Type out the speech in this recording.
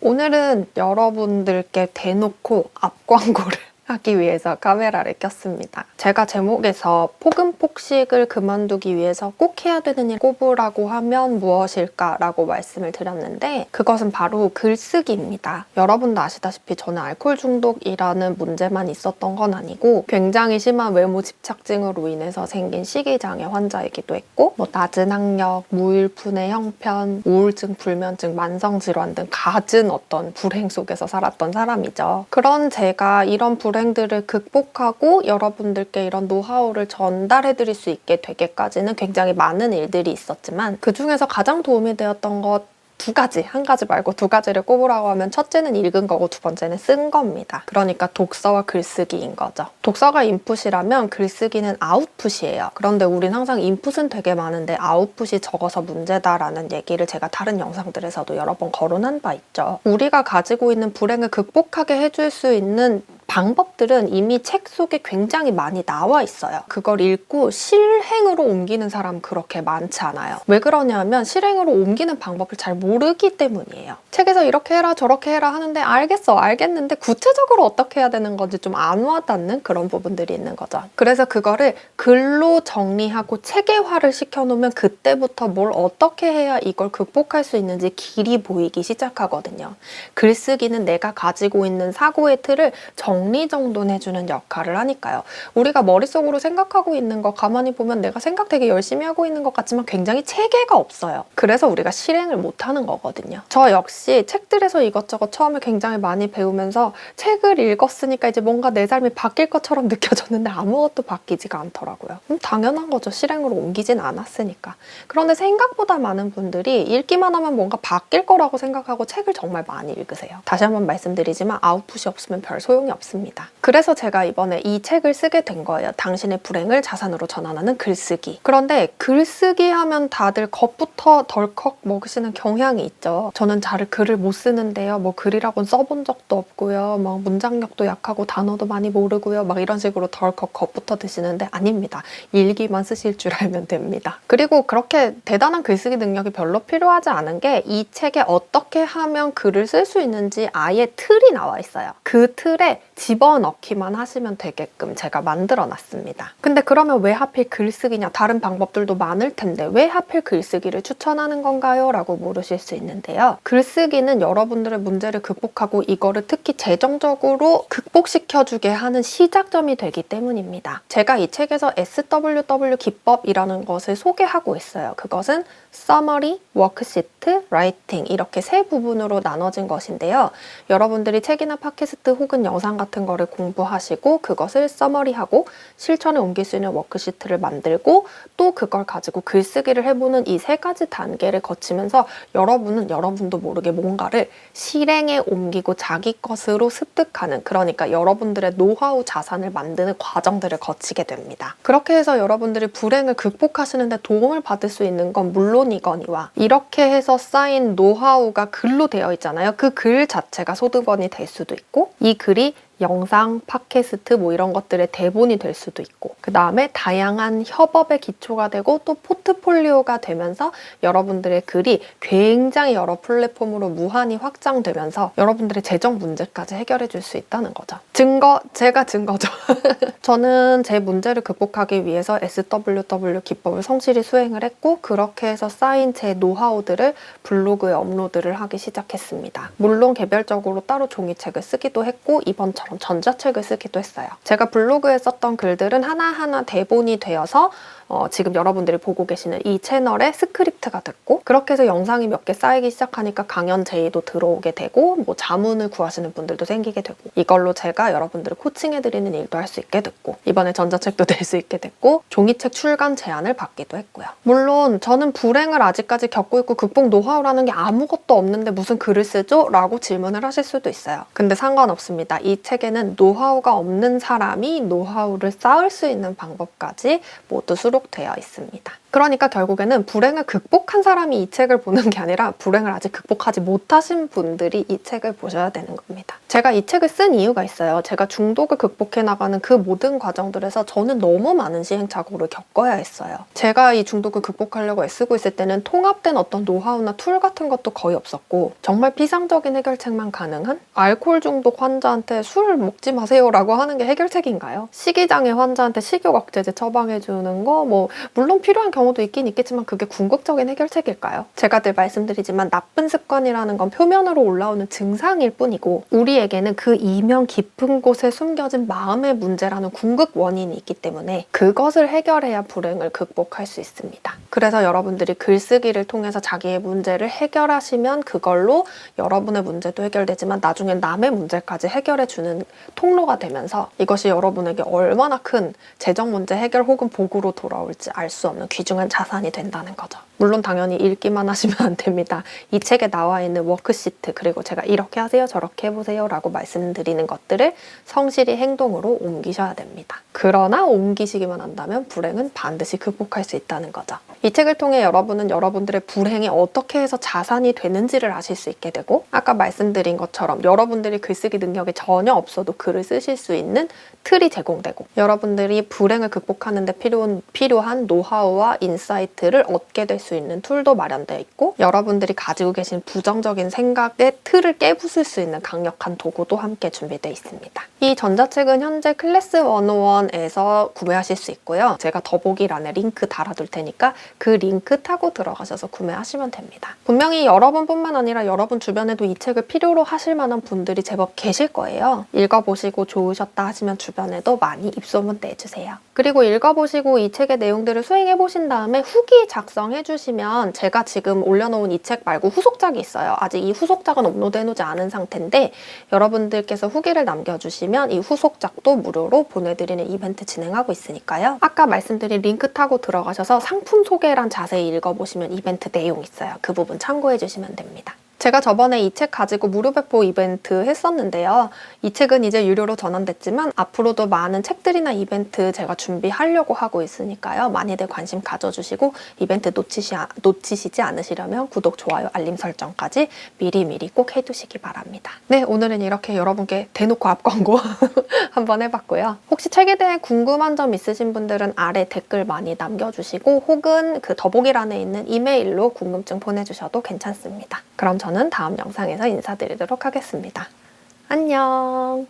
오늘은 여러분들께 대놓고 앞광고를 하기 위해서 카메라를 켰습니다. 제가 제목에서 폭음폭식을 그만두기 위해서 꼭 해야 되는 일 꼽으라고 하면 무엇일까라고 말씀을 드렸는데 그것은 바로 글쓰기입니다. 여러분도 아시다시피 저는 알코올 중독이라는 문제만 있었던 건 아니고 굉장히 심한 외모 집착증으로 인해서 생긴 식이장애 환자이기도 했고 낮은 학력, 무일푼의 형편, 우울증, 불면증, 만성질환 등 갖은 어떤 불행 속에서 살았던 사람이죠. 그런 제가 이런 불행들을 극복하고 여러분들께 이런 노하우를 전달해드릴 수 있게 되기까지는 굉장히 많은 일들이 있었지만 그 중에서 가장 도움이 되었던 것 두 가지, 한 가지 말고 두 가지를 꼽으라고 하면 첫째는 읽은 거고 두 번째는 쓴 겁니다. 그러니까 독서와 글쓰기인 거죠. 독서가 인풋이라면 글쓰기는 아웃풋이에요. 그런데 우린 항상 인풋은 되게 많은데 아웃풋이 적어서 문제다라는 얘기를 제가 다른 영상들에서도 여러 번 거론한 바 있죠. 우리가 가지고 있는 불행을 극복하게 해줄 수 있는 방법들은 이미 책 속에 굉장히 많이 나와 있어요. 그걸 읽고 실행으로 옮기는 사람 그렇게 많지 않아요. 왜 그러냐면 실행으로 옮기는 방법을 잘 모르기 때문이에요. 책에서 이렇게 해라 저렇게 해라 하는데 알겠는데 구체적으로 어떻게 해야 되는 건지 좀 안 와닿는 그런 부분들이 있는 거죠. 그래서 그거를 글로 정리하고 체계화를 시켜놓으면 그때부터 뭘 어떻게 해야 이걸 극복할 수 있는지 길이 보이기 시작하거든요. 글쓰기는 내가 가지고 있는 사고의 틀을 정리정돈해주는 역할을 하니까요. 우리가 머릿속으로 생각하고 있는 거 가만히 보면 내가 생각 되게 열심히 하고 있는 것 같지만 굉장히 체계가 없어요. 그래서 우리가 실행을 못하는 거거든요. 저 역시 책들에서 이것저것 처음에 굉장히 많이 배우면서 책을 읽었으니까 이제 뭔가 내 삶이 바뀔 것처럼 느껴졌는데 아무것도 바뀌지가 않더라고요. 당연한 거죠. 실행으로 옮기진 않았으니까. 그런데 생각보다 많은 분들이 읽기만 하면 뭔가 바뀔 거라고 생각하고 책을 정말 많이 읽으세요. 다시 한번 말씀드리지만 아웃풋이 없으면 별 소용이 없습니다. 그래서 제가 이번에 이 책을 쓰게 된 거예요. 당신의 불행을 자산으로 전환하는 글쓰기. 그런데 글쓰기 하면 다들 겁부터 덜컥 먹으시는 경향이 있죠. 저는 잘 글을 못 쓰는데요. 글이라고는 써본 적도 없고요. 문장력도 약하고 단어도 많이 모르고요. 이런 식으로 덜컥 겁부터 드시는데 아닙니다. 일기만 쓰실 줄 알면 됩니다. 그리고 그렇게 대단한 글쓰기 능력이 별로 필요하지 않은 게 이 책에 어떻게 하면 글을 쓸 수 있는지 아예 틀이 나와 있어요. 그 틀에 집어넣기만 하시면 되게끔 제가 만들어 놨습니다. 근데 그러면 왜 하필 글쓰기냐? 다른 방법들도 많을 텐데 왜 하필 글쓰기를 추천하는 건가요? 라고 물으실 수 있는데요. 글쓰기는 여러분들의 문제를 극복하고 이거를 특히 재정적으로 극복시켜주게 하는 시작점이 되기 때문입니다. 제가 이 책에서 SWW 기법이라는 것을 소개하고 있어요. 그것은 Summary, Worksheet, Writing 이렇게 세 부분으로 나눠진 것인데요. 여러분들이 책이나 팟캐스트 혹은 영상 같은 거를 공부하시고 그것을 서머리하고 실천에 옮길 수 있는 워크시트를 만들고 또 그걸 가지고 글쓰기를 해보는 이 세 가지 단계를 거치면서 여러분은 여러분도 모르게 뭔가를 실행에 옮기고 자기 것으로 습득하는 그러니까 여러분들의 노하우 자산을 만드는 과정들을 거치게 됩니다. 그렇게 해서 여러분들이 불행을 극복하시는데 도움을 받을 수 있는 건 물론이거니와 이렇게 해서 쌓인 노하우가 글로 되어 있잖아요. 그 글 자체가 소득원이 될 수도 있고 이 글이 영상, 팟캐스트 이런 것들의 대본이 될 수도 있고 그 다음에 다양한 협업의 기초가 되고 또 포트폴리오가 되면서 여러분들의 글이 굉장히 여러 플랫폼으로 무한히 확장되면서 여러분들의 재정 문제까지 해결해 줄 수 있다는 거죠. 제가 증거죠. 저는 제 문제를 극복하기 위해서 SWW 기법을 성실히 수행을 했고 그렇게 해서 쌓인 제 노하우들을 블로그에 업로드를 하기 시작했습니다. 물론 개별적으로 따로 종이책을 쓰기도 했고 이번처럼 전자책을 쓰기도 했어요. 제가 블로그에 썼던 글들은 하나하나 대본이 되어서 지금 여러분들이 보고 계시는 이 채널의 스크립트가 됐고 그렇게 해서 영상이 몇 개 쌓이기 시작하니까 강연 제의도 들어오게 되고 자문을 구하시는 분들도 생기게 되고 이걸로 제가 여러분들을 코칭해드리는 일도 할 수 있게 됐고 이번에 전자책도 낼 수 있게 됐고 종이책 출간 제안을 받기도 했고요. 물론 저는 불행을 아직까지 겪고 있고 극복 노하우라는 게 아무것도 없는데 무슨 글을 쓰죠? 라고 질문을 하실 수도 있어요. 근데 상관없습니다. 이 책에는 노하우가 없는 사람이 노하우를 쌓을 수 있는 방법까지 모두 수록되어 있습니다. 그러니까 결국에는 불행을 극복한 사람이 이 책을 보는 게 아니라 불행을 아직 극복하지 못하신 분들이 이 책을 보셔야 되는 겁니다. 제가 이 책을 쓴 이유가 있어요. 제가 중독을 극복해 나가는 그 모든 과정들에서 저는 너무 많은 시행착오를 겪어야 했어요. 제가 이 중독을 극복하려고 애쓰고 있을 때는 통합된 어떤 노하우나 툴 같은 것도 거의 없었고 정말 비상적인 해결책만 가능한 알코올 중독 환자한테 술 먹지 마세요라고 하는 게 해결책인가요? 식이장애 환자한테 식욕 억제제 처방해주는 거 물론 필요한 경우도 있긴 있겠지만 그게 궁극적인 해결책일까요? 제가 늘 말씀드리지만 나쁜 습관이라는 건 표면으로 올라오는 증상일 뿐이고 우리에게는 그 이면 깊은 곳에 숨겨진 마음의 문제라는 궁극 원인이 있기 때문에 그것을 해결해야 불행을 극복할 수 있습니다. 그래서 여러분들이 글쓰기를 통해서 자기의 문제를 해결하시면 그걸로 여러분의 문제도 해결되지만 나중엔 남의 문제까지 해결해주는 통로가 되면서 이것이 여러분에게 얼마나 큰 재정 문제 해결 혹은 복으로 돌아올지 알 수 없는 귀중한 자산이 된다는 거죠. 물론 당연히 읽기만 하시면 안 됩니다. 이 책에 나와 있는 워크시트 그리고 제가 이렇게 하세요 저렇게 해보세요 라고 말씀드리는 것들을 성실히 행동으로 옮기셔야 됩니다. 그러나 옮기시기만 한다면 불행은 반드시 극복할 수 있다는 거죠. 이 책을 통해 여러분은 여러분들의 불행이 어떻게 해서 자산이 되는지를 아실 수 있게 되고 아까 말씀드린 것처럼 여러분들이 글쓰기 능력이 전혀 없어도 글을 쓰실 수 있는 틀이 제공되고 여러분들이 불행을 극복하는 데 필요한 노하우와 인사이트를 얻게 될 수 있는 툴도 마련되어 있고 여러분들이 가지고 계신 부정적인 생각의 틀을 깨부술 수 있는 강력한 도구도 함께 준비되어 있습니다. 이 전자책은 현재 클래스 101에서 구매하실 수 있고요. 제가 더보기란에 링크 달아둘 테니까 그 링크 타고 들어가셔서 구매하시면 됩니다. 분명히 여러분뿐만 아니라 여러분 주변에도 이 책을 필요로 하실 만한 분들이 제법 계실 거예요. 읽어보시고 좋으셨다 하시면 주변에도 많이 입소문 내주세요. 그리고 읽어보시고 이 책의 내용들을 수행해보신 다음에 후기 작성해주시면 제가 지금 올려놓은 이 책 말고 후속작이 있어요. 아직 이 후속작은 업로드해놓지 않은 상태인데 여러분들께서 후기를 남겨주시면 이 후속작도 무료로 보내드리는 이벤트 진행하고 있으니까요. 아까 말씀드린 링크 타고 들어가셔서 상품 소개란 자세히 읽어보시면 이벤트 내용 있어요. 그 부분 참고해주시면 됩니다. 제가 저번에 이 책 가지고 무료 배포 이벤트 했었는데요. 이 책은 이제 유료로 전환됐지만 앞으로도 많은 책들이나 이벤트 제가 준비하려고 하고 있으니까요. 많이들 관심 가져주시고 이벤트 놓치시지 않으시려면 구독, 좋아요, 알림 설정까지 미리미리 꼭 해두시기 바랍니다. 네, 오늘은 이렇게 여러분께 대놓고 앞광고 한번 해봤고요. 혹시 책에 대해 궁금한 점 있으신 분들은 아래 댓글 많이 남겨주시고 혹은 그 더보기란에 있는 이메일로 궁금증 보내주셔도 괜찮습니다. 그럼 저는 다음 영상에서 인사드리도록 하겠습니다. 안녕!